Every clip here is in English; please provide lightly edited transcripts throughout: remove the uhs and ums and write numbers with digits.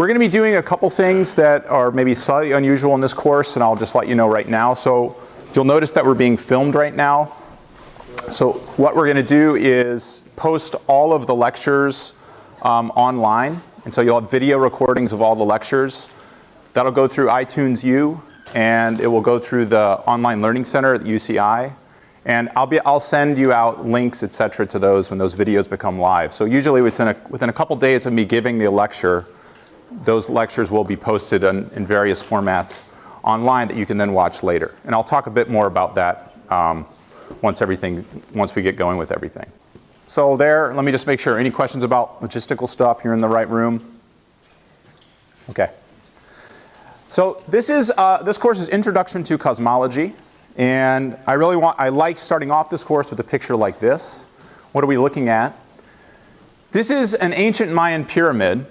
We're going to be doing a couple things that are maybe slightly unusual in this course, and I'll just let you know right now. So you'll notice that we're being filmed right now. So what we're going to do is post all of the lectures online. And so you'll have video recordings of all the lectures. That'll go through iTunes U, and it will go through the Online Learning Center at UCI. And I'll send you out links, et cetera, to those when those videos become live. So usually within a couple days of me giving the lecture, those lectures will be posted in various formats online that you can then watch later. And I'll talk a bit more about that once we get going with everything. So there, let me just make sure. Any questions about logistical stuff? You're in the right room? Okay. So this course is Introduction to Cosmology. And I like starting off this course with a picture like this. What are we looking at? This is an ancient Mayan pyramid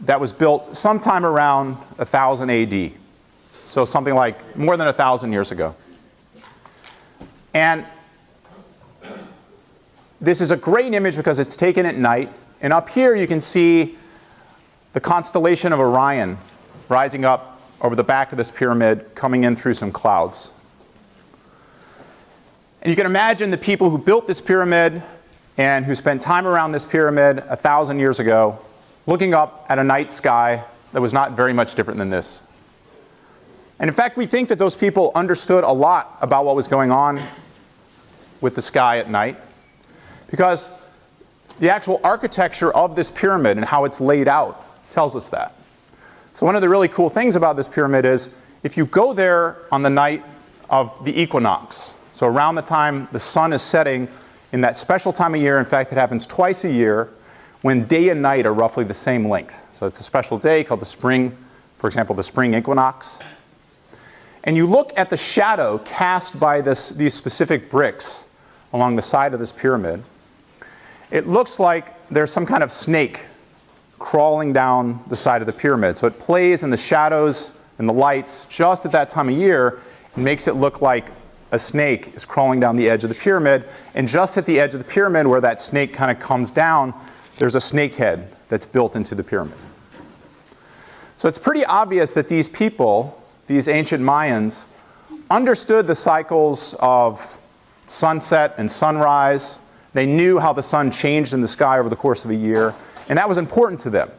that was built sometime around 1000 AD. So something like more than 1,000 years ago. And this is a great image because it's taken at night. And up here you can see the constellation of Orion rising up over the back of this pyramid, coming in through some clouds. And you can imagine the people who built this pyramid and who spent time around this pyramid 1,000 years ago looking up at a night sky that was not very much different than this. And in fact, we think that those people understood a lot about what was going on with the sky at night, because the actual architecture of this pyramid and how it's laid out tells us that. So one of the really cool things about this pyramid is if you go there on the night of the equinox, so around the time the sun is setting in that special time of year, in fact it happens twice a year, when day and night are roughly the same length. So it's a special day called the spring, for example, the spring equinox. And you look at the shadow cast by these specific bricks along the side of this pyramid. It looks like there's some kind of snake crawling down the side of the pyramid. So it plays in the shadows and the lights just at that time of year and makes it look like a snake is crawling down the edge of the pyramid. And just at the edge of the pyramid where that snake kind of comes down, there's a snake head that's built into the pyramid. So it's pretty obvious that these people, these ancient Mayans, understood the cycles of sunset and sunrise. They knew how the sun changed in the sky over the course of a year, and that was important to them.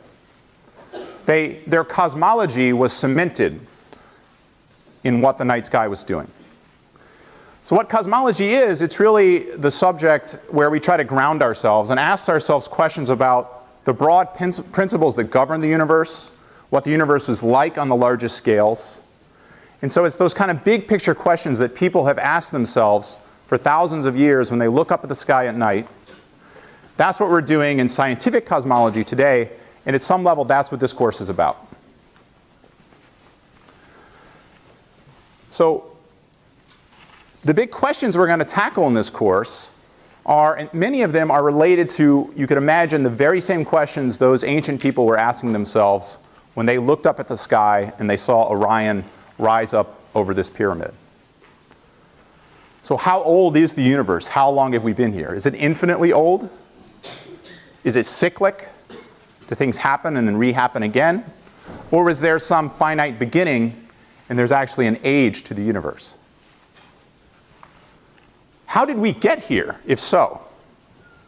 Their cosmology was cemented in what the night sky was doing. So what cosmology is, it's really the subject where we try to ground ourselves and ask ourselves questions about the broad principles that govern the universe, what the universe is like on the largest scales. And so it's those kind of big picture questions that people have asked themselves for thousands of years when they look up at the sky at night. That's what we're doing in scientific cosmology today, and at some level that's what this course is about. So the big questions we're going to tackle in this course are, and many of them are related to, you could imagine, the very same questions those ancient people were asking themselves when they looked up at the sky and they saw Orion rise up over this pyramid. So how old is the universe? How long have we been here? Is it infinitely old? Is it cyclic? Do things happen and then re-happen again? Or is there some finite beginning and there's actually an age to the universe? How did we get here, if so?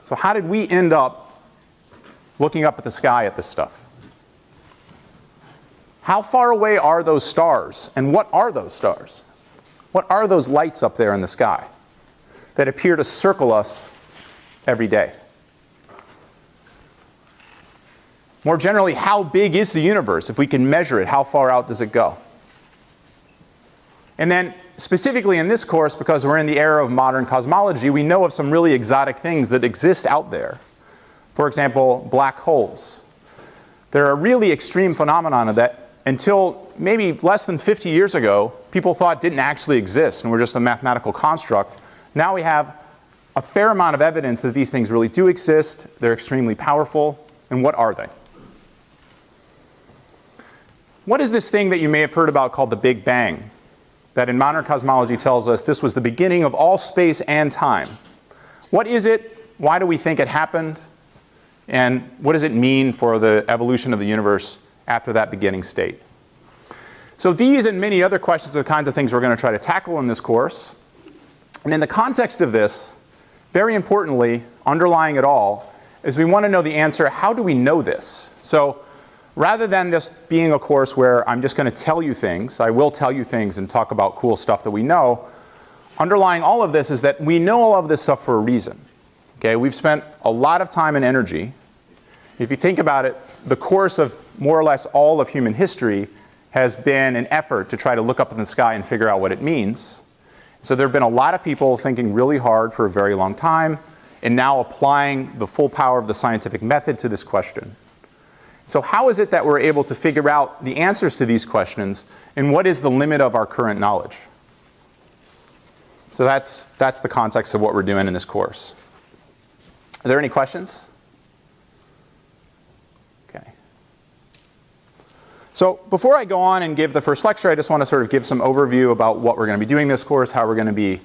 So how did we end up looking up at the sky at this stuff? How far away are those stars? And what are those stars? What are those lights up there in the sky that appear to circle us every day? More generally, how big is the universe? If we can measure it, how far out does it go? And then, specifically in this course, because we're in the era of modern cosmology, we know of some really exotic things that exist out there. For example, black holes. They're a really extreme phenomenon that until maybe less than 50 years ago, people thought didn't actually exist and were just a mathematical construct. Now we have a fair amount of evidence that these things really do exist. They're extremely powerful. And what are they? What is this thing that you may have heard about called the Big Bang? That in modern cosmology tells us this was the beginning of all space and time. What is it? Why do we think it happened? And what does it mean for the evolution of the universe after that beginning state. So these and many other questions are the kinds of things we're going to try to tackle in this course. And in the context of this, very importantly, underlying it all, is we want to know the answer, how do we know this? So rather than this being a course where I'm just going to tell you things, I will tell you things and talk about cool stuff that we know, underlying all of this is that we know all of this stuff for a reason. Okay, we've spent a lot of time and energy. If you think about it, the course of more or less all of human history has been an effort to try to look up in the sky and figure out what it means. So there have been a lot of people thinking really hard for a very long time and now applying the full power of the scientific method to this question. So how is it that we're able to figure out the answers to these questions, and what is the limit of our current knowledge? So that's the context of what we're doing in this course. Are there any questions? Okay. So before I go on and give the first lecture, I just want to sort of give some overview about what we're going to be doing in this course, how we're going to be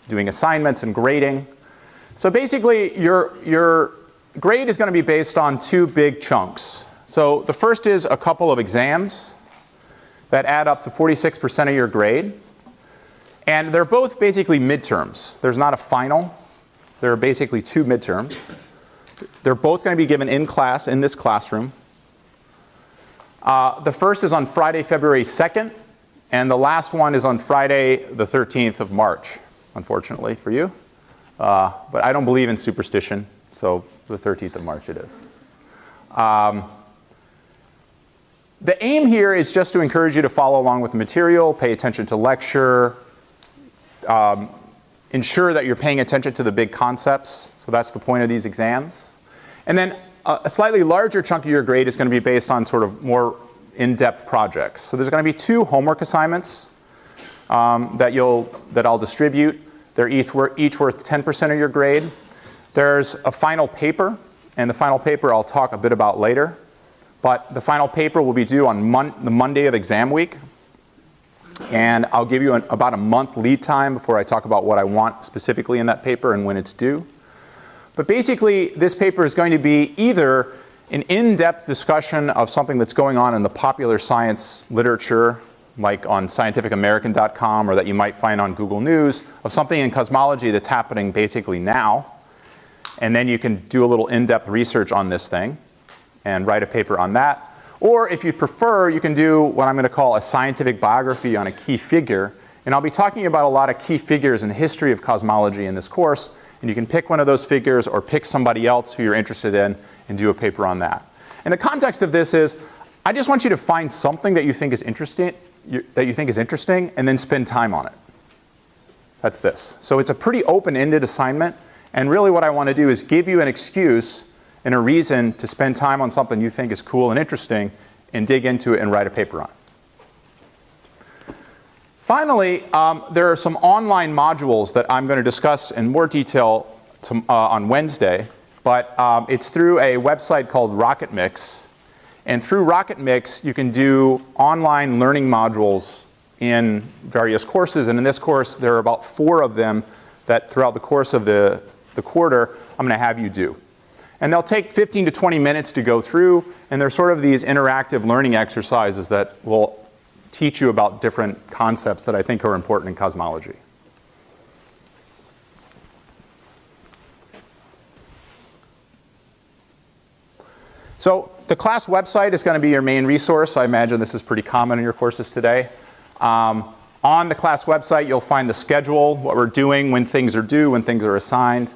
doing assignments and grading. So basically, your grade is going to be based on two big chunks. So the first is a couple of exams that add up to 46% of your grade. And they're both basically midterms. There's not a final. There are basically two midterms. They're both going to be given in class, in this classroom. The first is on Friday, February 2nd, and the last one is on Friday, the 13th of March, unfortunately for you. But I don't believe in superstition, so the 13th of March it is. The aim here is just to encourage you to follow along with the material, pay attention to lecture, ensure that you're paying attention to the big concepts. So that's the point of these exams. And then a slightly larger chunk of your grade is going to be based on sort of more in-depth projects. So there's going to be two homework assignments that I'll distribute. They're each worth 10% of your grade. There's a final paper, and the final paper I'll talk a bit about later. But the final paper will be due on the Monday of exam week. And I'll give you about a month lead time before I talk about what I want specifically in that paper and when it's due. But basically, this paper is going to be either an in-depth discussion of something that's going on in the popular science literature, like on scientificamerican.com, or that you might find on Google News, of something in cosmology that's happening basically now. And then you can do a little in-depth research on this thing and write a paper on that. Or if you prefer, you can do what I'm going to call a scientific biography on a key figure. And I'll be talking about a lot of key figures in the history of cosmology in this course. And you can pick one of those figures or pick somebody else who you're interested in and do a paper on that. And the context of this is, I just want you to find something that you think is interesting, and then spend time on it. That's this. So it's a pretty open-ended assignment. And really what I want to do is give you an excuse and a reason to spend time on something you think is cool and interesting and dig into it and write a paper on it. Finally, there are some online modules that I'm going to discuss in more detail on Wednesday, but it's through a website called RocketMix. And through RocketMix, you can do online learning modules in various courses. And in this course, there are about 4 of them that throughout the course of the quarter, I'm going to have you do. And they'll take 15 to 20 minutes to go through, and they're sort of these interactive learning exercises that will teach you about different concepts that I think are important in cosmology. So the class website is going to be your main resource. I imagine this is pretty common in your courses today. On the class website, you'll find the schedule, what we're doing, when things are due, when things are assigned.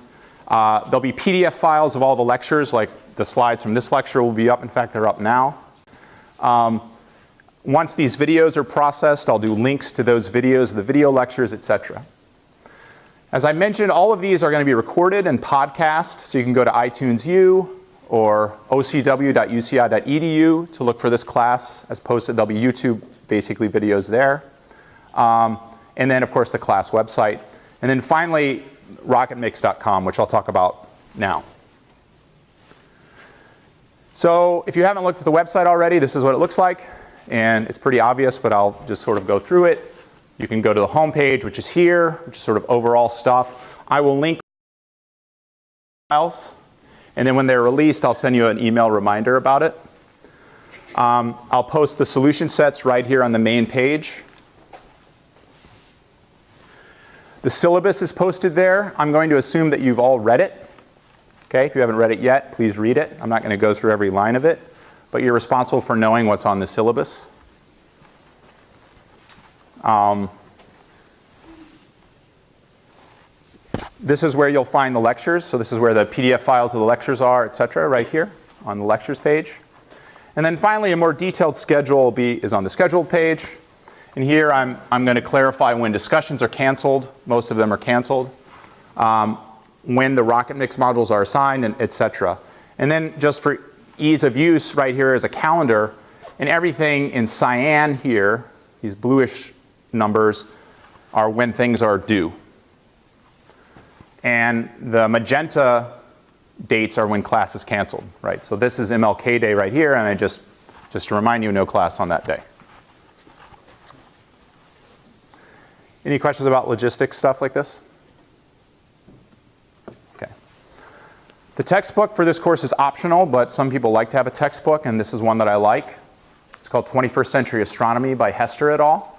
There'll be PDF files of all the lectures, like the slides from this lecture will be up. In fact, they're up now. Once these videos are processed, I'll do links to those videos, the video lectures, etc. As I mentioned, all of these are going to be recorded and podcast, so you can go to iTunes U or ocw.uci.edu to look for this class as posted. There'll be YouTube, basically, videos there. And then, of course, the class website. And then finally, rocketmix.com, which I'll talk about now. So if you haven't looked at the website already, this is what it looks like. And it's pretty obvious, but I'll just sort of go through it. You can go to the home page, which is here, which is sort of overall stuff. I will link files. And then when they're released, I'll send you an email reminder about it. I'll post the solution sets right here on the main page. The syllabus is posted there. I'm going to assume that you've all read it. Okay, if you haven't read it yet, please read it. I'm not going to go through every line of it, but you're responsible for knowing what's on the syllabus. This is where you'll find the lectures. So this is where the PDF files of the lectures are, etc., right here on the lectures page. And then finally, a more detailed schedule is on the scheduled page. And here I'm going to clarify when discussions are canceled. Most of them are canceled. When the rocket mix modules are assigned, and etc. And then just for ease of use, right here is a calendar. And everything in cyan here, these bluish numbers, are when things are due. And the magenta dates are when class is canceled, right? So this is MLK Day right here, and just to remind you, no class on that day. Any questions about logistics stuff like this? Okay. The textbook for this course is optional, but some people like to have a textbook, and this is one that I like. It's called 21st Century Astronomy by Hester et al.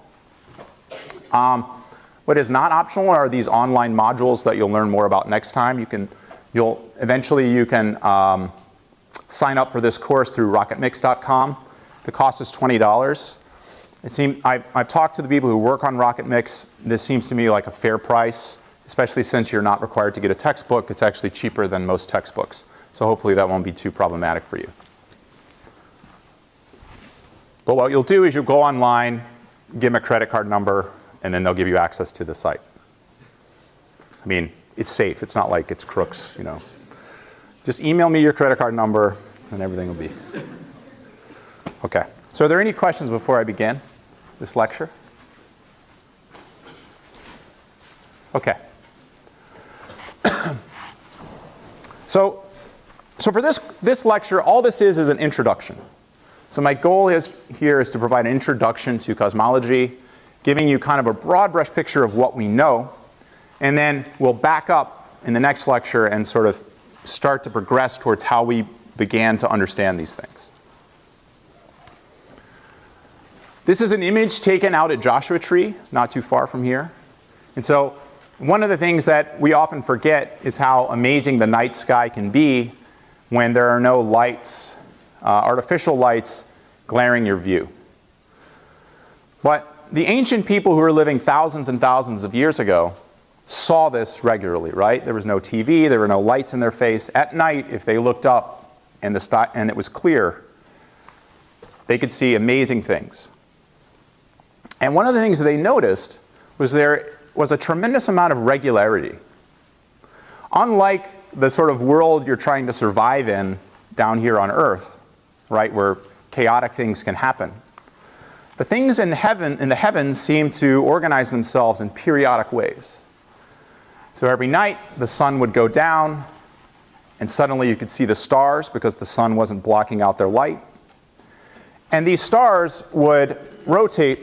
What is not optional are these online modules that you'll learn more about next time. Eventually you can sign up for this course through rocketmix.com. The cost is $20. I've talked to the people who work on RocketMix. This seems to me like a fair price, especially since you're not required to get a textbook. It's actually cheaper than most textbooks. So hopefully that won't be too problematic for you. But what you'll do is you'll go online, give them a credit card number, and then they'll give you access to the site. I mean, it's safe. It's not like it's crooks, you know. Just email me your credit card number, and everything will be. Okay. So are there any questions before I begin this lecture? Okay. So for this lecture, all this is an introduction. So my goal here is to provide an introduction to cosmology, giving you kind of a broad brush picture of what we know, and then we'll back up in the next lecture and sort of start to progress towards how we began to understand these things. This is an image taken out at Joshua Tree, not too far from here. And so one of the things that we often forget is how amazing the night sky can be when there are no lights, artificial lights, glaring your view. But the ancient people who were living thousands and thousands of years ago saw this regularly, right? There was no TV, there were no lights in their face. At night, if they looked up and it was clear, they could see amazing things. And one of the things that they noticed was there was a tremendous amount of regularity. Unlike the sort of world you're trying to survive in down here on Earth, right, where chaotic things can happen, the things in the heavens seem to organize themselves in periodic ways. So every night, the sun would go down, and suddenly you could see the stars because the sun wasn't blocking out their light. And these stars would rotate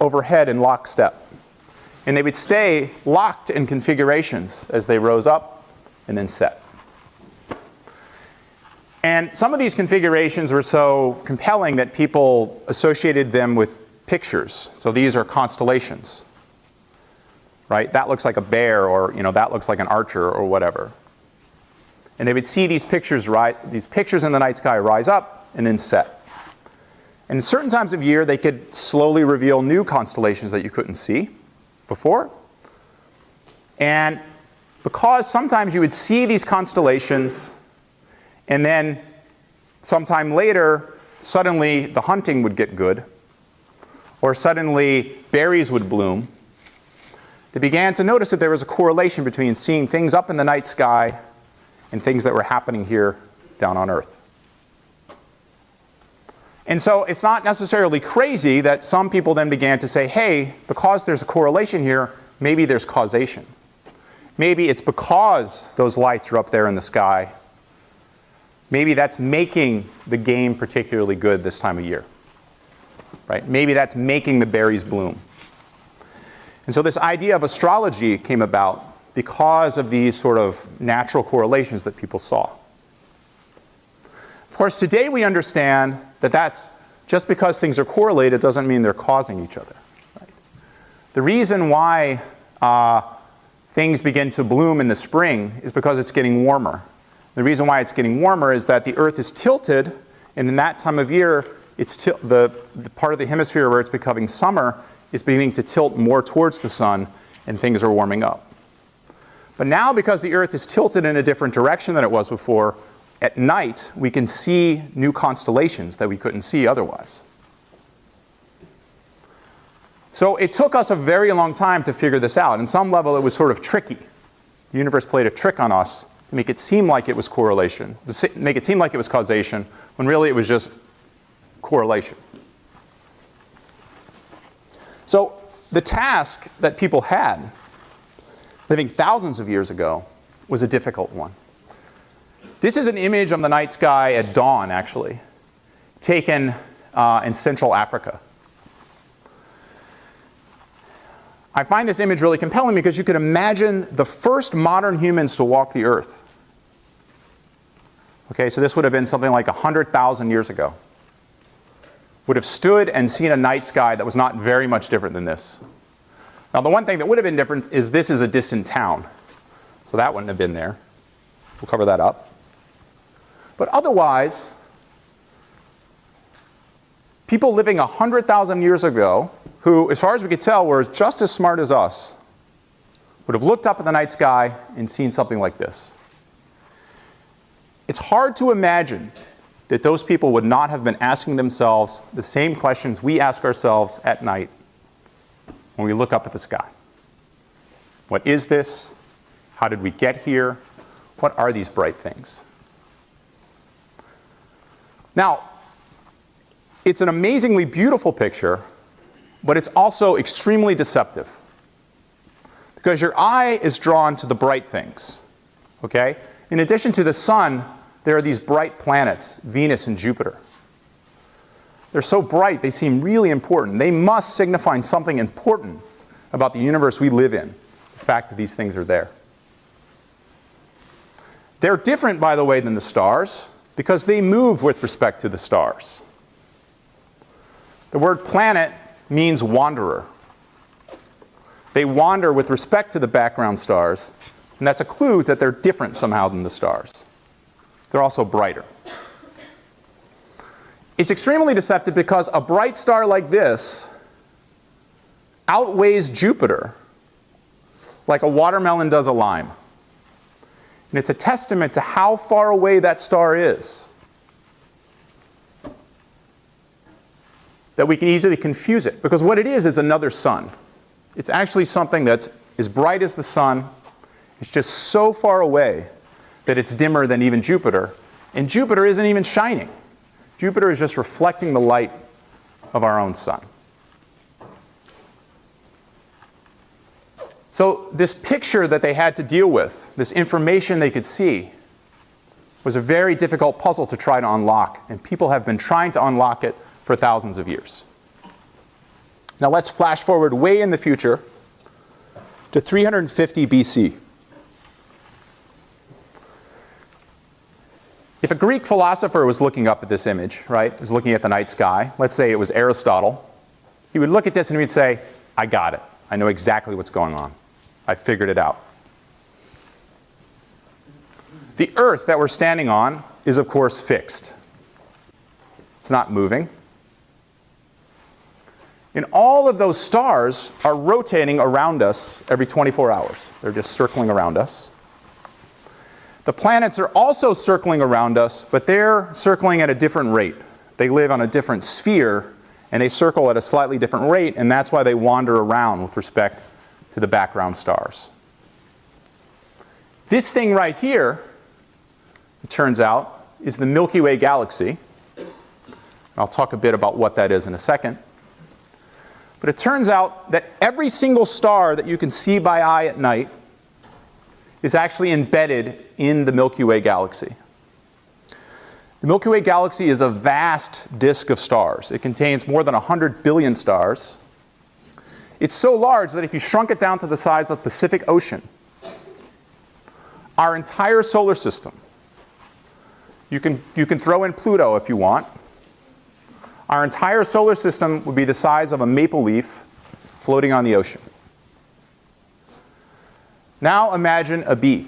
overhead in lockstep. And they would stay locked in configurations as they rose up and then set. And some of these configurations were so compelling that people associated them with pictures. So these are constellations, right? That looks like a bear, or that looks like an archer, or whatever. And they would see these pictures in the night sky rise up and then set. And at certain times of year, they could slowly reveal new constellations that you couldn't see before. And because sometimes you would see these constellations, and then sometime later, suddenly the hunting would get good, or suddenly berries would bloom, they began to notice that there was a correlation between seeing things up in the night sky and things that were happening here down on Earth. And so it's not necessarily crazy that some people then began to say, hey, because there's a correlation here, maybe there's causation. Maybe it's because those lights are up there in the sky. Maybe that's making the game particularly good this time of year. Right? Maybe that's making the berries bloom. And so this idea of astrology came about because of these sort of natural correlations that people saw. Of course, today we understand that that's just because things are correlated doesn't mean they're causing each other. Right? The reason why things begin to bloom in the spring is because it's getting warmer. The reason why it's getting warmer is that the Earth is tilted, and in that time of year, the part of the hemisphere where it's becoming summer is beginning to tilt more towards the sun, and things are warming up. But now, because the Earth is tilted in a different direction than it was before, at night we can see new constellations that we couldn't see otherwise. So it took us a very long time to figure this out. On some level, it was sort of tricky. The universe played a trick on us to make it seem like it was correlation, to make it seem like it was causation, when really it was just correlation. So the task that people had, living thousands of years ago, was a difficult one. This is an image of the night sky at dawn, actually, taken in Central Africa. I find this image really compelling because you could imagine the first modern humans to walk the Earth. Okay, so this would have been something like 100,000 years ago. Would have stood and seen a night sky that was not very much different than this. Now, the one thing that would have been different is this is a distant town. So that wouldn't have been there. We'll cover that up. But otherwise, people living 100,000 years ago, who, as far as we could tell, were just as smart as us, would have looked up at the night sky and seen something like this. It's hard to imagine that those people would not have been asking themselves the same questions we ask ourselves at night when we look up at the sky. What is this? How did we get here? What are these bright things? Now, it's an amazingly beautiful picture, but it's also extremely deceptive. Because your eye is drawn to the bright things. Okay? In addition to the sun, there are these bright planets, Venus and Jupiter. They're so bright, they seem really important. They must signify something important about the universe we live in, the fact that these things are there. They're different, by the way, than the stars, because they move with respect to the stars. The word planet means wanderer. They wander with respect to the background stars, and that's a clue that they're different somehow than the stars. They're also brighter. It's extremely deceptive because a bright star like this outweighs Jupiter like a watermelon does a lime. And it's a testament to how far away that star is that we can easily confuse it. Because what it is another sun. It's actually something that's as bright as the sun. It's just so far away that it's dimmer than even Jupiter. And Jupiter isn't even shining. Jupiter is just reflecting the light of our own sun. So this picture that they had to deal with, this information they could see, was a very difficult puzzle to try to unlock. And people have been trying to unlock it for thousands of years. Now let's flash forward way in the future to 350 BC. If a Greek philosopher was looking up at this image, right, was looking at the night sky, let's say it was Aristotle, he would look at this and he'd say, I got it. I know exactly what's going on. I figured it out. The Earth that we're standing on is, of course, fixed. It's not moving. And all of those stars are rotating around us every 24 hours. They're just circling around us. The planets are also circling around us, but they're circling at a different rate. They live on a different sphere, and they circle at a slightly different rate, and that's why they wander around with respect to the background stars. This thing right here, it turns out, is the Milky Way galaxy. I'll talk a bit about what that is in a second. But it turns out that every single star that you can see by eye at night is actually embedded in the Milky Way galaxy. The Milky Way galaxy is a vast disk of stars. It contains more than 100 billion stars. It's so large that if you shrunk it down to the size of the Pacific Ocean, our entire solar system, you can throw in Pluto if you want, our entire solar system would be the size of a maple leaf floating on the ocean. Now imagine a bee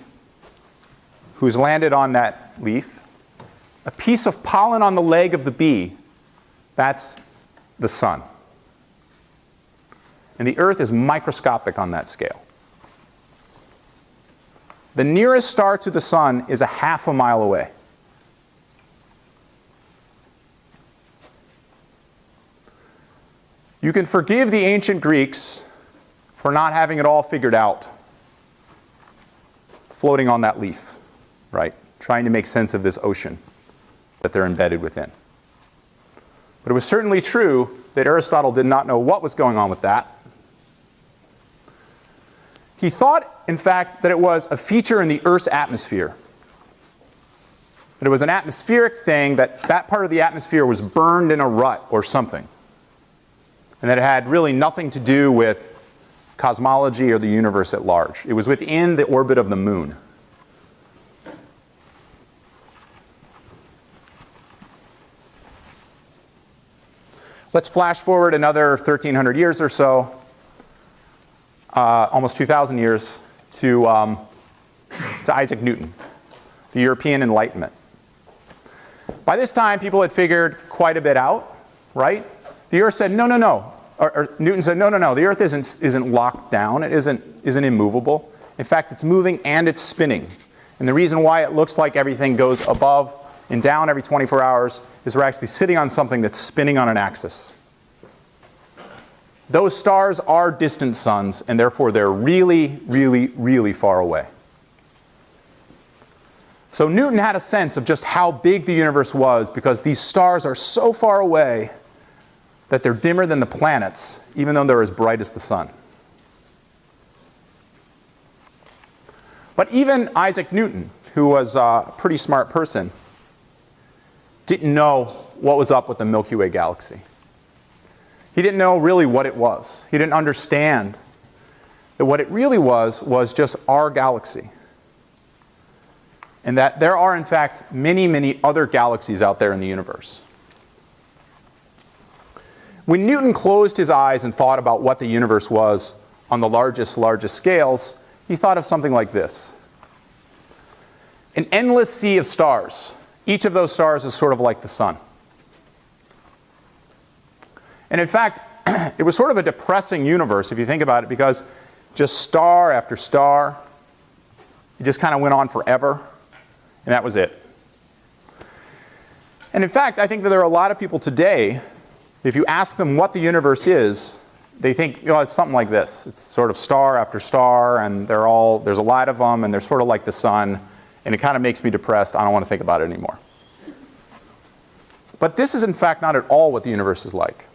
who's landed on that leaf. A piece of pollen on the leg of the bee, that's the sun. And the Earth is microscopic on that scale. The nearest star to the sun is 1/2 mile away. You can forgive the ancient Greeks for not having it all figured out, floating on that leaf, right? Trying to make sense of this ocean that they're embedded within. But it was certainly true that Aristotle did not know what was going on with that. He thought, in fact, that it was a feature in the Earth's atmosphere. That it was an atmospheric thing, that that part of the atmosphere was burned in a rut or something. And that it had really nothing to do with cosmology or the universe at large. It was within the orbit of the moon. Let's flash forward another 1,300 years or so, almost 2,000 years, to Isaac Newton, the European Enlightenment. By this time, people had figured quite a bit out, right? The Earth said, no, no, no. Or Newton said, no, no, no. The Earth isn't locked down. It isn't immovable. In fact, it's moving and it's spinning. And the reason why it looks like everything goes above and down every 24 hours is we're actually sitting on something that's spinning on an axis. Those stars are distant suns, and therefore they're really, really, really far away. So Newton had a sense of just how big the universe was because these stars are so far away that they're dimmer than the planets, even though they're as bright as the sun. But even Isaac Newton, who was a pretty smart person, didn't know what was up with the Milky Way galaxy. He didn't know really what it was. He didn't understand that what it really was just our galaxy. And that there are, in fact, many, many other galaxies out there in the universe. When Newton closed his eyes and thought about what the universe was on the largest scales, he thought of something like this. An endless sea of stars. Each of those stars is sort of like the sun. And in fact, it was sort of a depressing universe, if you think about it, because just star after star, it just kind of went on forever, and that was it. And in fact, I think that there are a lot of people today, if you ask them what the universe is, they think, it's something like this. It's sort of star after star, and there's a lot of them, and they're sort of like the sun, and it kind of makes me depressed. I don't want to think about it anymore. But this is, in fact, not at all what the universe is like.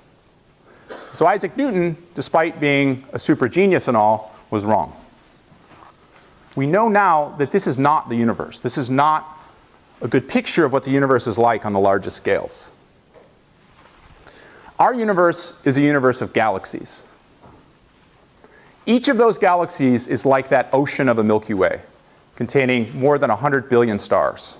So Isaac Newton, despite being a super genius and all, was wrong. We know now that this is not the universe. This is not a good picture of what the universe is like on the largest scales. Our universe is a universe of galaxies. Each of those galaxies is like that ocean of a Milky Way, containing more than 100 billion stars.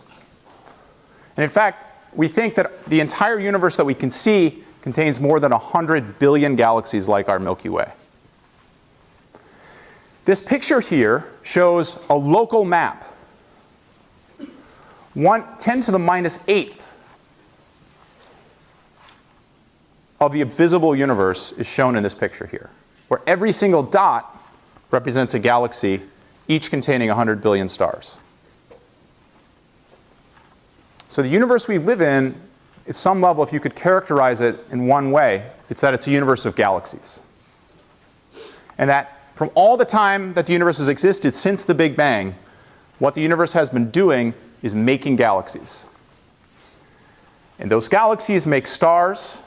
And in fact, we think that the entire universe that we can see contains more than 100 billion galaxies like our Milky Way. This picture here shows a local map. 10 to the minus 8th of the visible universe is shown in this picture here, where every single dot represents a galaxy, each containing 100 billion stars. So the universe we live in, at some level, if you could characterize it in one way, it's that it's a universe of galaxies. And that from all the time that the universe has existed since the Big Bang, what the universe has been doing is making galaxies. And those galaxies make stars,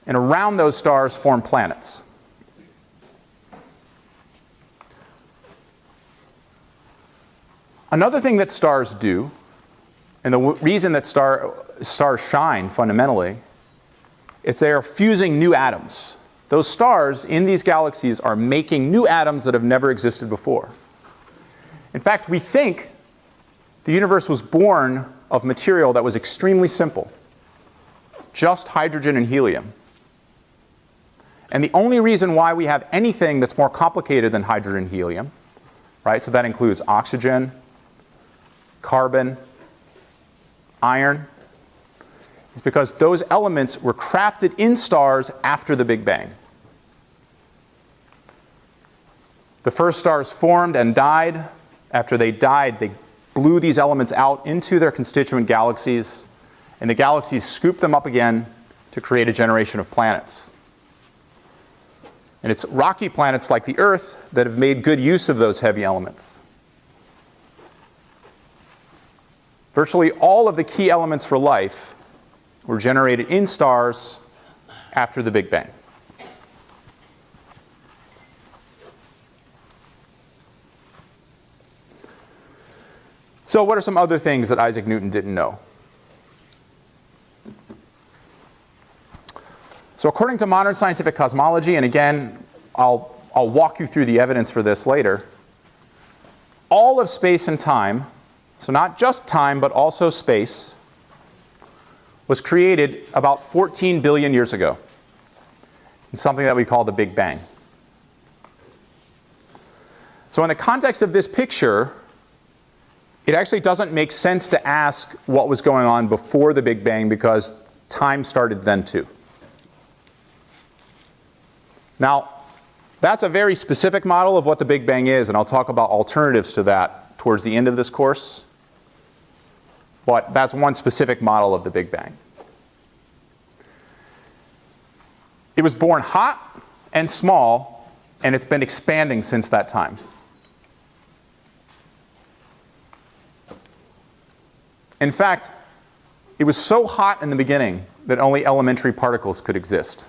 and around those stars form planets. Another thing that stars do, and the reason that stars shine fundamentally, is they are fusing new atoms. Those stars in these galaxies are making new atoms that have never existed before. In fact, we think the universe was born of material that was extremely simple. just hydrogen and helium. And the only reason why we have anything that's more complicated than hydrogen and helium, right, so that includes oxygen, carbon, iron, is because those elements were crafted in stars after the Big Bang. The first stars formed and died. After they died, they blew these elements out into their constituent galaxies, and the galaxies scooped them up again to create a generation of planets. And it's rocky planets like the Earth that have made good use of those heavy elements. Virtually all of the key elements for life were generated in stars after the Big Bang. So what are some other things that Isaac Newton didn't know? So according to modern scientific cosmology, and again, I'll walk you through the evidence for this later, all of space and time, so not just time but also space, was created about 14 billion years ago in something that we call the Big Bang. So in the context of this picture, it actually doesn't make sense to ask what was going on before the Big Bang because time started then too. Now, that's a very specific model of what the Big Bang is, and I'll talk about alternatives to that towards the end of this course. But that's one specific model of the Big Bang. It was born hot and small, and it's been expanding since that time. In fact, it was so hot in the beginning that only elementary particles could exist.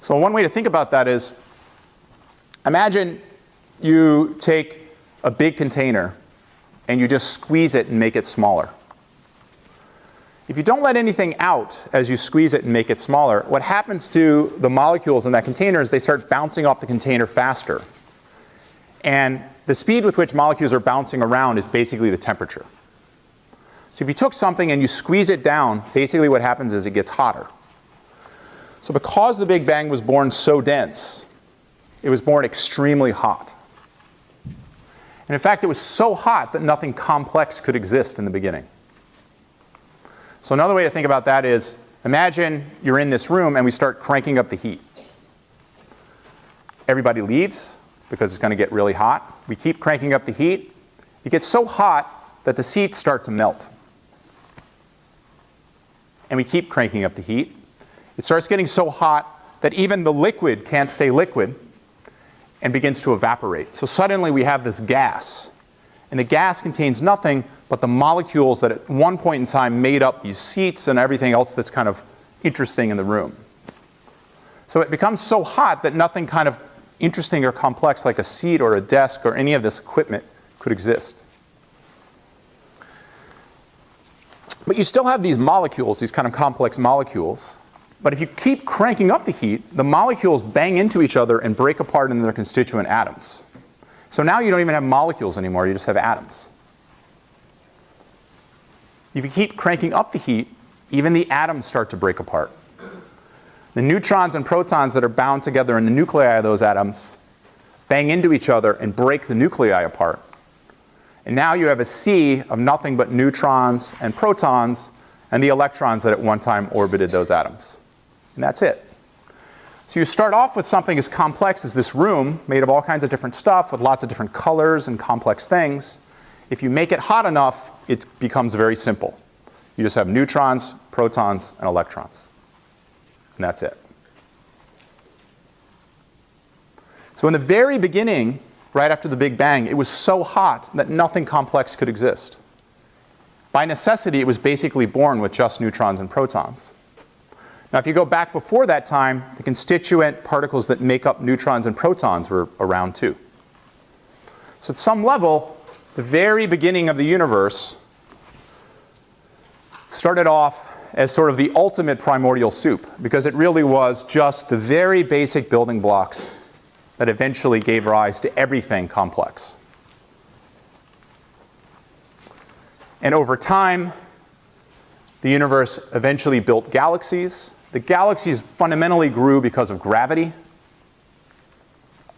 So one way to think about that is, imagine you take a big container and you just squeeze it and make it smaller. If you don't let anything out as you squeeze it and make it smaller, what happens to the molecules in that container is they start bouncing off the container faster. And the speed with which molecules are bouncing around is basically the temperature. So if you took something and you squeeze it down, basically what happens is it gets hotter. So because the Big Bang was born so dense, it was born extremely hot. And in fact, it was so hot that nothing complex could exist in the beginning. So another way to think about that is, imagine you're in this room and we start cranking up the heat. Everybody leaves because it's going to get really hot. We keep cranking up the heat. It gets so hot that the seats start to melt. And we keep cranking up the heat. It starts getting so hot that even the liquid can't stay liquid and begins to evaporate. So suddenly we have this gas. And the gas contains nothing but the molecules that at one point in time made up these seats and everything else that's kind of interesting in the room. So it becomes so hot that nothing kind of interesting or complex like a seat or a desk or any of this equipment could exist. But you still have these molecules, these kind of complex molecules. But if you keep cranking up the heat, the molecules bang into each other and break apart into their constituent atoms. So now you don't even have molecules anymore, you just have atoms. If you keep cranking up the heat, even the atoms start to break apart. The neutrons and protons that are bound together in the nuclei of those atoms bang into each other and break the nuclei apart. And now you have a sea of nothing but neutrons and protons and the electrons that at one time orbited those atoms. And that's it. So you start off with something as complex as this room, made of all kinds of different stuff with lots of different colors and complex things. If you make it hot enough, it becomes very simple. You just have neutrons, protons, and electrons. And that's it. So in the very beginning, right after the Big Bang, it was so hot that nothing complex could exist. By necessity, it was basically born with just neutrons and protons. Now, if you go back before that time, the constituent particles that make up neutrons and protons were around too. So at some level, the very beginning of the universe started off as sort of the ultimate primordial soup, because it really was just the very basic building blocks that eventually gave rise to everything complex. And over time, The universe eventually built galaxies. The galaxies fundamentally grew because of gravity.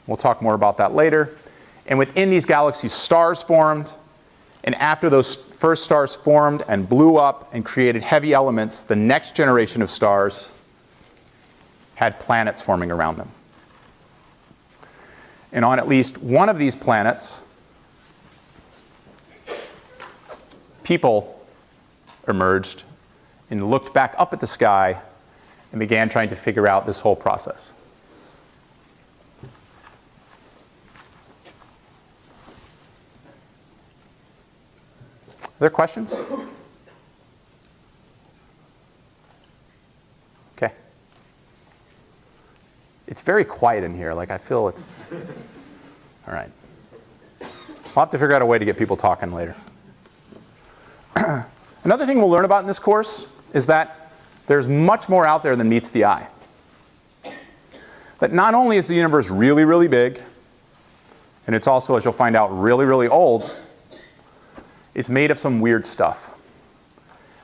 We'll talk more about that later. And within these galaxies, stars formed. And after those first stars formed and blew up and created heavy elements, the next generation of stars had planets forming around them. And on at least one of these planets, people emerged and looked back up at the sky and began trying to figure out this whole process. Are there questions? Okay. It's very quiet in here. Like, I feel it's... All right. We'll have to figure out a way to get people talking later. Another thing we'll learn about in this course is that there's much more out there than meets the eye. That not only is the universe really, really big, and it's also, as you'll find out, really, really old, it's made of some weird stuff.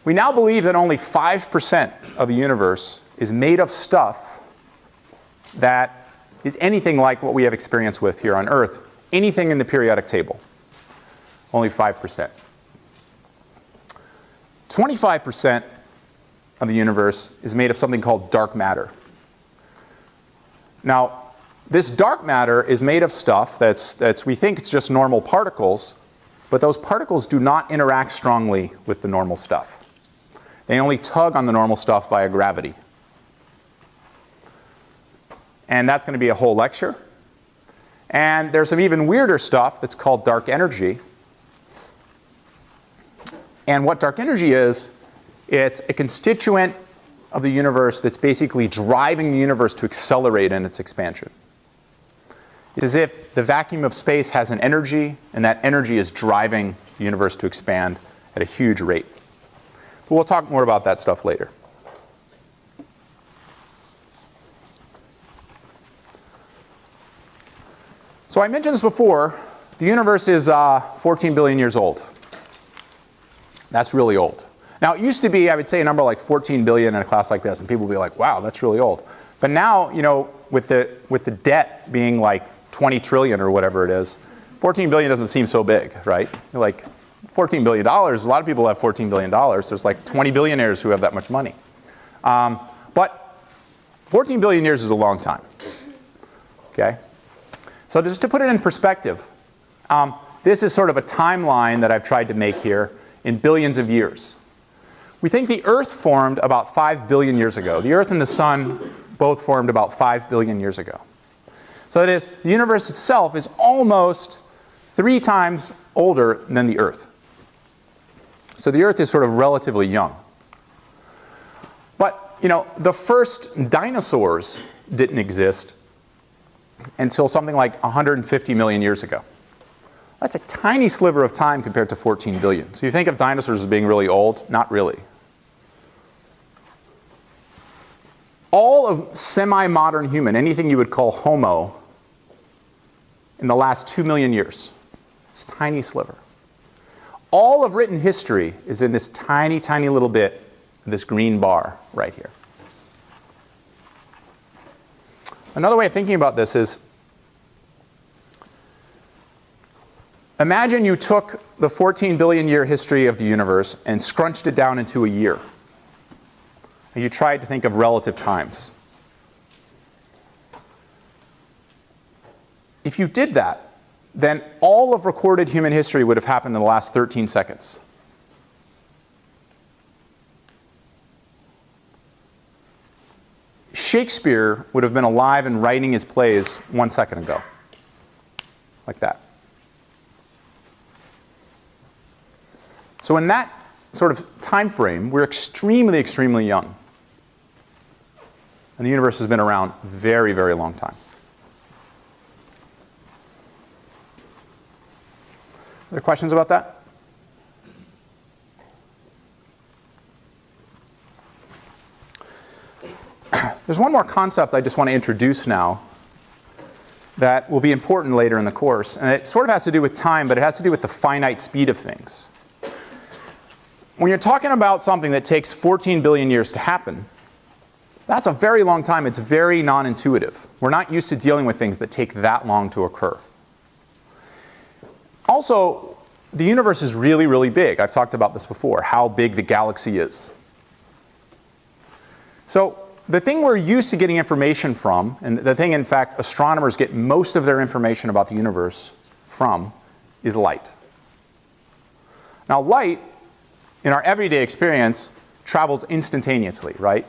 We now believe that only 5% of the universe is made of stuff that is anything like what we have experience with here on Earth, anything in the periodic table. Only 5%. 25% of the universe is made of something called dark matter. Now, this dark matter is made of stuff that's we think it's just normal particles, but those particles do not interact strongly with the normal stuff. They only tug on the normal stuff via gravity. And that's going to be a whole lecture. And there's some even weirder stuff that's called dark energy. And what dark energy is, it's a constituent of the universe that's basically driving the universe to accelerate in its expansion. It's as if the vacuum of space has an energy, and that energy is driving the universe to expand at a huge rate. But we'll talk more about that stuff later. So I mentioned this before. The universe is 14 billion years old. That's really old. Now, it used to be, I would say, a number like 14 billion in a class like this, and people would be like, wow, that's really old. But now, you know, with the debt being like 20 trillion or whatever it is, 14 billion doesn't seem so big, right? Like, $14 billion, a lot of people have $14 billion. There's like 20 billionaires who have that much money. But 14 billion years is a long time, okay? So just to put it in perspective, this is sort of a timeline that I've tried to make here in billions of years. We think the Earth formed about 5 billion years ago. The Earth and the Sun both formed about 5 billion years ago. So that is, the universe itself is almost 3 times older than the Earth. So the Earth is sort of relatively young. But, you know, the first dinosaurs didn't exist until something like 150 million years ago. That's a tiny sliver of time compared to 14 billion. So you think of dinosaurs as being really old? Not really. All of semi-modern human, anything you would call Homo, in the last 2 million years, this tiny sliver. All of written history is in this tiny, tiny little bit, this green bar right here. Another way of thinking about this is, imagine you took the 14 billion year history of the universe and scrunched it down into a year. And you tried to think of relative times. If you did that, then all of recorded human history would have happened in the last 13 seconds. Shakespeare would have been alive and writing his plays 1 second ago. Like that. So in that sort of time frame, we're extremely, extremely young. And the universe has been around a very, very long time. Are there questions about that? There's one more concept I just want to introduce now that will be important later in the course. And it sort of has to do with time, but it has to do with the finite speed of things. when you're talking about something that takes 14 billion years to happen, that's a very long time. It's very non-intuitive. We're not used to dealing with things that take that long to occur. Also, the universe is really, really big. I've talked about this before, how big the galaxy is. So the thing we're used to getting information from, and the thing, in fact, astronomers get most of their information about the universe from, is light. Now, light, in our everyday experience, travels instantaneously, right?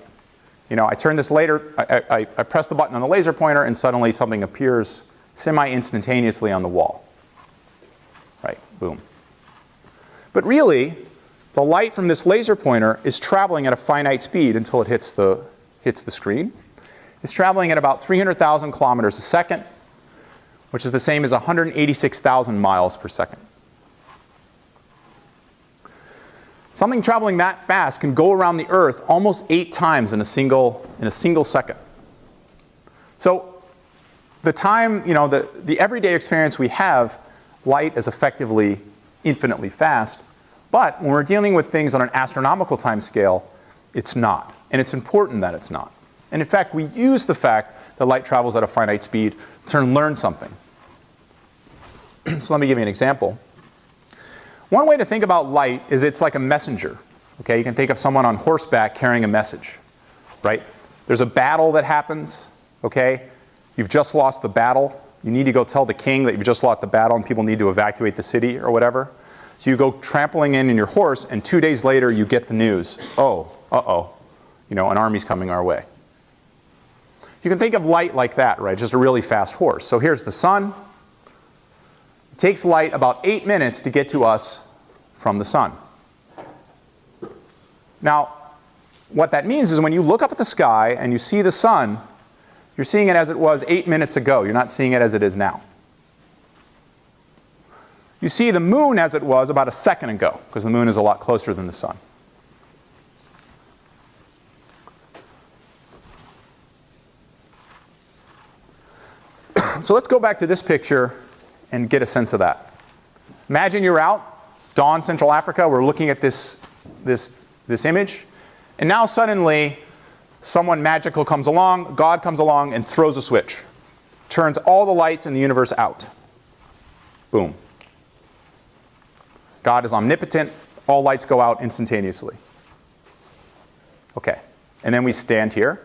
You know, I turn this laser, I press the button on the laser pointer, and suddenly something appears semi-instantaneously on the wall. Right, boom. But really, the light from this laser pointer is traveling at a finite speed until it hits the screen. It's traveling at about 300,000 kilometers a second, which is the same as 186,000 miles per second. Something traveling that fast can go around the Earth almost 8 times in a single second. So the time, you know, the everyday experience we have, light is effectively infinitely fast. But when we're dealing with things on an astronomical time scale, it's not. And it's important that it's not. And in fact, we use the fact that light travels at a finite speed to learn something. So let me give you an example. One way to think about light is it's like a messenger. Okay? You can think of someone on horseback carrying a message. Right? There's a battle that happens. Okay? You've just lost the battle. You need to go tell the king that you've just lost the battle and people need to evacuate the city or whatever. So you go trampling in your horse, and 2 days later you get the news. Oh, uh-oh, you know, an army's coming our way. You can think of light like that, right? Just a really fast horse. So here's the sun. It takes light about 8 minutes to get to us from the sun. Now, what that means is when you look up at the sky and you see the sun, you're seeing it as it was 8 minutes ago. You're not seeing it as it is now. You see the moon as it was about a second ago, because the moon is a lot closer than the sun. So let's go back to this picture and get a sense of that. Imagine you're out, Dawn, Central Africa. We're looking at this image. And now suddenly, someone magical comes along, God comes along and throws a switch. Turns all the lights in the universe out. Boom. God is omnipotent. All lights go out instantaneously. Okay. And then we stand here.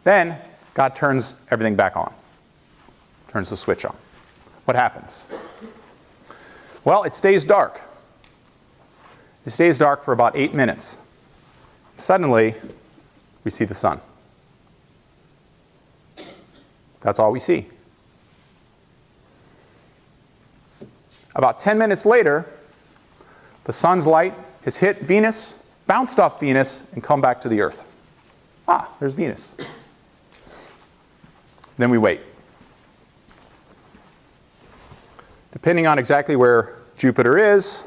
Then God turns everything back on. Turns the switch on. What happens? Well, it stays dark. It stays dark for about 8 minutes. Suddenly, we see the sun. That's all we see. About 10 minutes later, the sun's light has hit Venus, bounced off Venus, and come back to the Earth. Ah, there's Venus. Then we wait. Depending on exactly where Jupiter is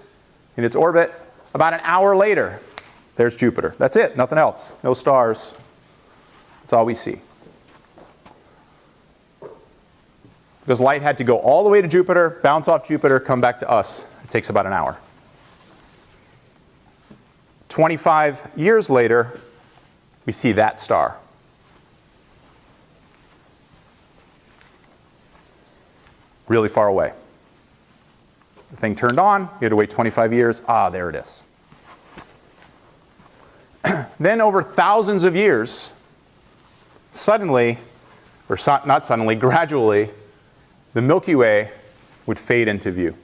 in its orbit, about an hour later, there's Jupiter. That's it, nothing else. No stars. That's all we see. Because light had to go all the way to Jupiter, bounce off Jupiter, come back to us. It takes about an hour. 25 years later, we see that star. Really far away. The thing turned on, you had to wait 25 years. Ah, there it is. Then over thousands of years, suddenly, or not suddenly, gradually, the Milky Way would fade into view.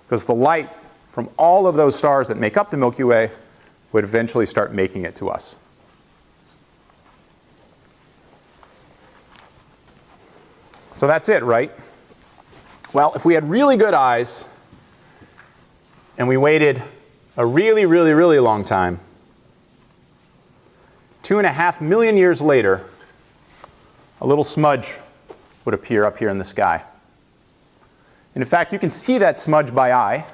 Because the light from all of those stars that make up the Milky Way would eventually start making it to us. So that's it, right? Well, if we had really good eyes and we waited a really, really, really long time, 2.5 million years later, a little smudge would appear up here in the sky. And in fact, you can see that smudge by eye.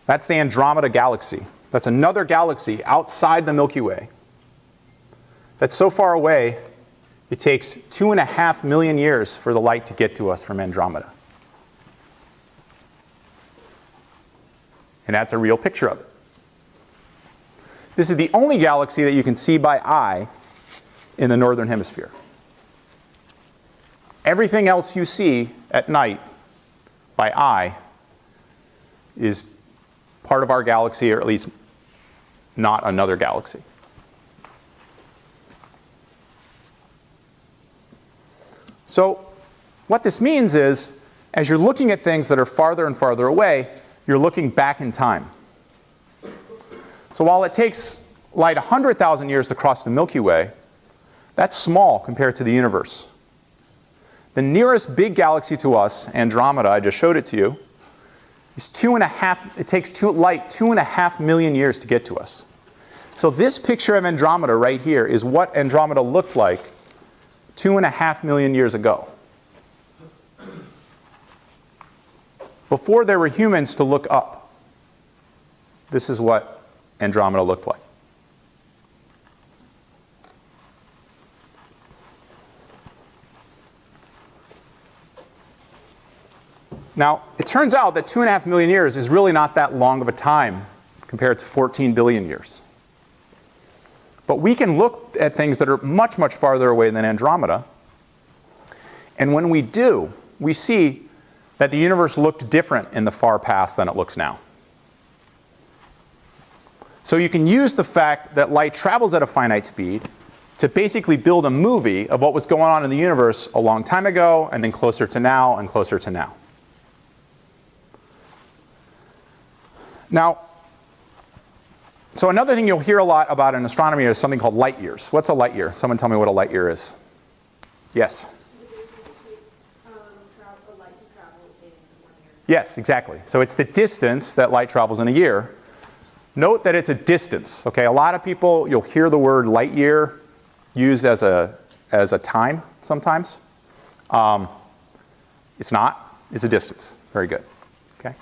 That's the Andromeda galaxy. That's another galaxy outside the Milky Way. That's so far away, it takes 2.5 million years for the light to get to us from Andromeda. And that's a real picture of it. This is the only galaxy that you can see by eye in the northern hemisphere. Everything else you see at night by eye is part of our galaxy, or at least not another galaxy. So what this means is, as you're looking at things that are farther and farther away, you're looking back in time. So while it takes light 100,000 years to cross the Milky Way, that's small compared to the universe. The nearest big galaxy to us, Andromeda, I just showed it to you, is it takes light 2.5 million years to get to us. So this picture of Andromeda right here is what Andromeda looked like 2.5 million years ago. Before there were humans to look up, this is what Andromeda looked like. Now, it turns out that 2.5 million years is really not that long of a time compared to 14 billion years. But we can look at things that are much, much farther away than Andromeda. And when we do, we see that the universe looked different in the far past than it looks now. So you can use the fact that light travels at a finite speed to basically build a movie of what was going on in the universe a long time ago, and then closer to now, and closer to now. Now, so another thing you'll hear a lot about in astronomy is something called light years. What's a light year? Someone tell me what a light year is. Yes? Yes, exactly. So it's the distance that light travels in a year. Note that it's a distance. Okay, a lot of people, you'll hear the word light year used as a time sometimes. It's not. It's a distance. Very good. Okay.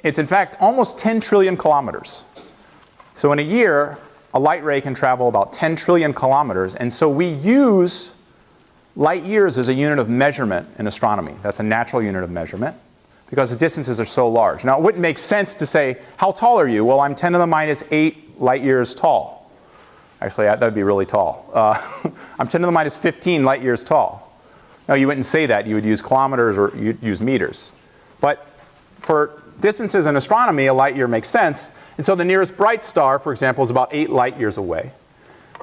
It's in fact almost 10 trillion kilometers. So in a year, a light ray can travel about 10 trillion kilometers, and so we use light years as a unit of measurement in astronomy. That's a natural unit of measurement because the distances are so large. Now, it wouldn't make sense to say, how tall are you? Well, I'm 10 to the minus 8 light years tall. Actually, that would be really tall. I'm 10 to the minus 15 light years tall. No, you wouldn't say that. You would use kilometers or you'd use meters. But for distances in astronomy, a light year makes sense. And so the nearest bright star, for example, is about 8 light years away.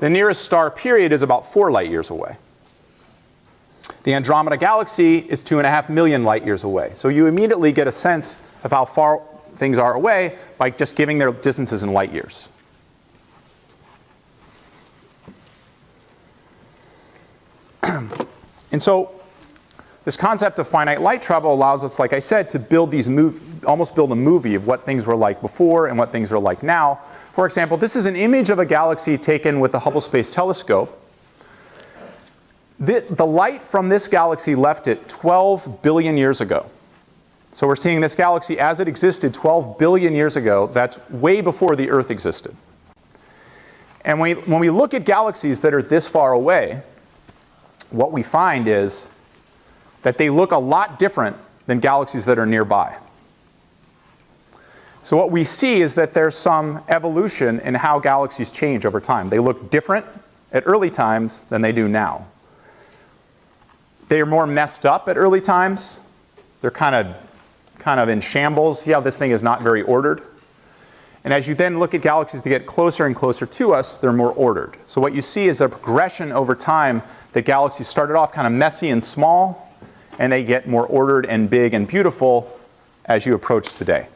The nearest star period is about 4 light years away. The Andromeda galaxy is 2.5 million light years away. So you immediately get a sense of how far things are away by just giving their distances in light years. And so this concept of finite light travel allows us, like I said, to build almost build a movie of what things were like before and what things are like now. For example, this is an image of a galaxy taken with the Hubble Space Telescope. The light from this galaxy left it 12 billion years ago. So we're seeing this galaxy as it existed 12 billion years ago. That's way before the Earth existed. And when we look at galaxies that are this far away, what we find is that they look a lot different than galaxies that are nearby. So what we see is that there's some evolution in how galaxies change over time. They look different at early times than they do now. They are more messed up at early times. They're kind of in shambles. See how this thing is not very ordered? And as you then look at galaxies that get closer and closer to us, they're more ordered. So what you see is a progression over time that galaxies started off kind of messy and small, and they get more ordered and big and beautiful as you approach today.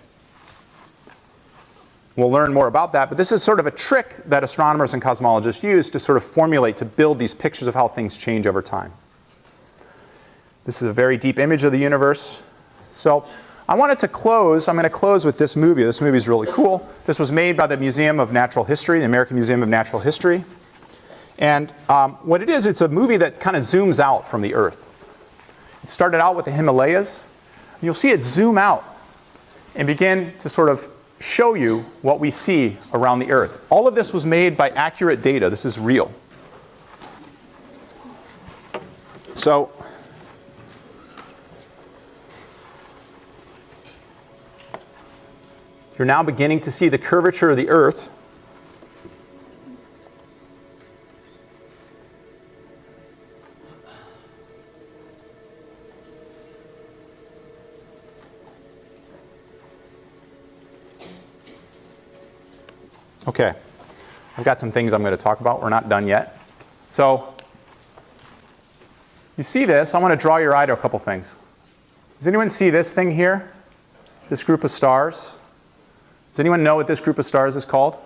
We'll learn more about that, but this is sort of a trick that astronomers and cosmologists use to sort of formulate, to build these pictures of how things change over time. This is a very deep image of the universe. So I wanted to close, I'm going to close with this movie. This movie is really cool. This was made by the Museum of Natural History, the American Museum of Natural History. And what it is, it's a movie that kind of zooms out from the Earth. It started out with the Himalayas. You'll see it zoom out and begin to sort of show you what we see around the Earth. All of this was made by accurate data. This is real. So You're now beginning to see the curvature of the Earth. Okay, I've got some things I'm going to talk about. We're not done yet. So, you see this, I want to draw your eye to a couple things. Does anyone see this thing here? This group of stars? Does anyone know what this group of stars is called?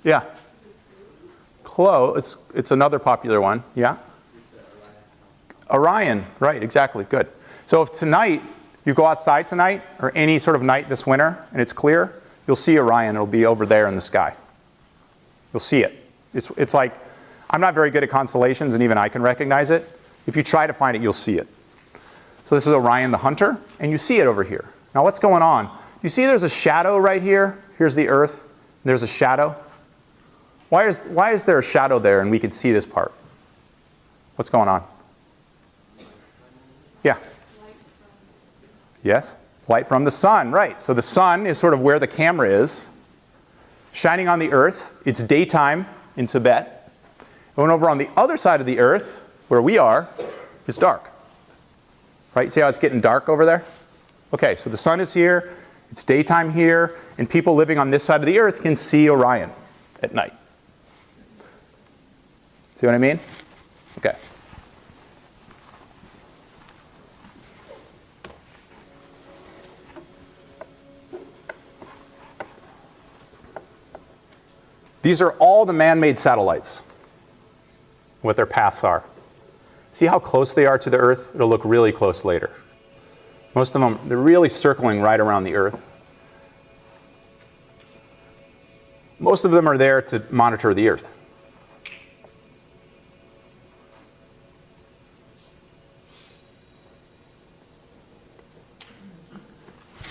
Yeah. Close. It's another popular one. Yeah? Orion. Right, exactly. Good. So if tonight, you go outside tonight, or any sort of night this winter, and it's clear, you'll see Orion. It'll be over there in the sky. You'll see it. It's like, I'm not very good at constellations, and even I can recognize it. If you try to find it, you'll see it. So this is Orion the Hunter, and you see it over here. Now what's going on? You see there's a shadow right here. Here's the Earth. And there's a shadow. Why is there a shadow there and we can see this part? What's going on? Yeah. Yes? Light from the sun, right. So the sun is sort of where the camera is, shining on the Earth. It's daytime in Tibet. And over on the other side of the Earth, where we are, is dark. Right? See how it's getting dark over there? Okay, so the sun is here, it's daytime here, and people living on this side of the Earth can see Orion at night. See what I mean? Okay. These are all the man-made satellites, what their paths are. See how close they are to the Earth? It'll look really close later. Most of them, they're really circling right around the Earth. Most of them are there to monitor the Earth.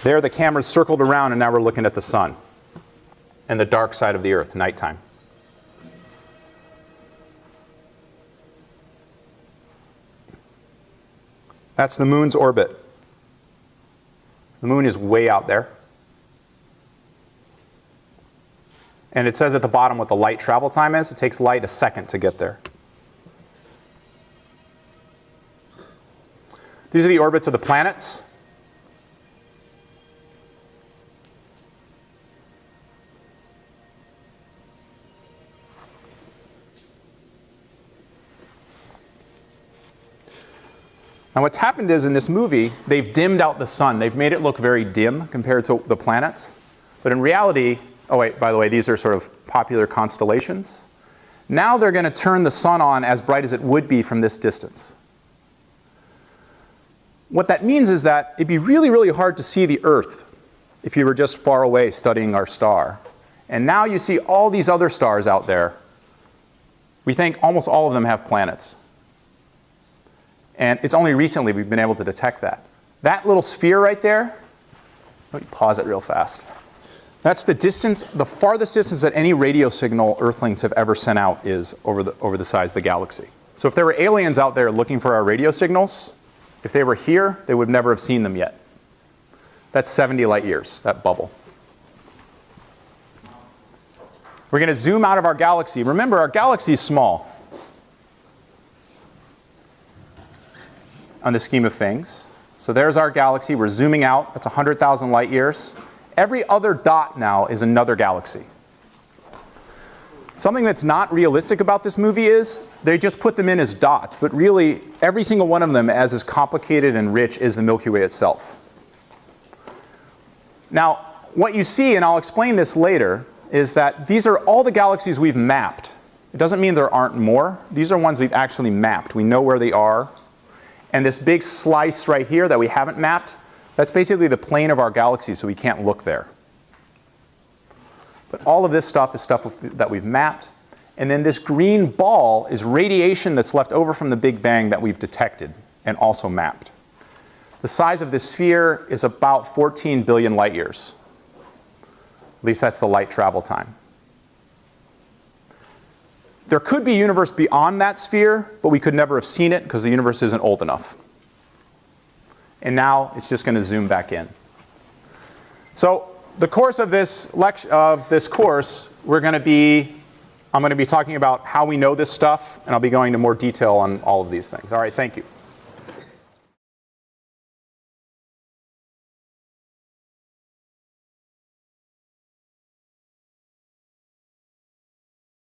There the camera's circled around and now we're looking at the sun and the dark side of the Earth, nighttime. That's the moon's orbit. The moon is way out there. And it says at the bottom what the light travel time is. It takes light a second to get there. These are the orbits of the planets. Now what's happened is in this movie, they've dimmed out the sun. They've made it look very dim compared to the planets. But in reality, oh wait, by the way, these are sort of popular constellations. Now they're going to turn the sun on as bright as it would be from this distance. What that means is that it'd be really, really hard to see the Earth if you were just far away studying our star. And now you see all these other stars out there. We think almost all of them have planets. And it's only recently we've been able to detect that. That little sphere right there, let me pause it real fast. That's the distance, the farthest distance that any radio signal Earthlings have ever sent out is over the size of the galaxy. So if there were aliens out there looking for our radio signals, if they were here, they would never have seen them yet. That's 70 light years, that bubble. We're going to zoom out of our galaxy. Remember, our galaxy is small on the scheme of things. So there's our galaxy. We're zooming out. That's 100,000 light years. Every other dot now is another galaxy. Something that's not realistic about this movie is they just put them in as dots, but really every single one of them, as complicated and rich as the Milky Way itself. Now, what you see, and I'll explain this later, is that these are all the galaxies we've mapped. It doesn't mean there aren't more. These are ones we've actually mapped. We know where they are. And this big slice right here that we haven't mapped, that's basically the plane of our galaxy, so we can't look there. But all of this stuff is stuff that we've mapped. And then this green ball is radiation that's left over from the Big Bang that we've detected and also mapped. The size of this sphere is about 14 billion light years. At least that's the light travel time. There could be a universe beyond that sphere, but we could never have seen it because the universe isn't old enough. And now it's just going to zoom back in. So the course of this course, I'm going to be talking about how we know this stuff, and I'll be going into more detail on all of these things. All right, thank you.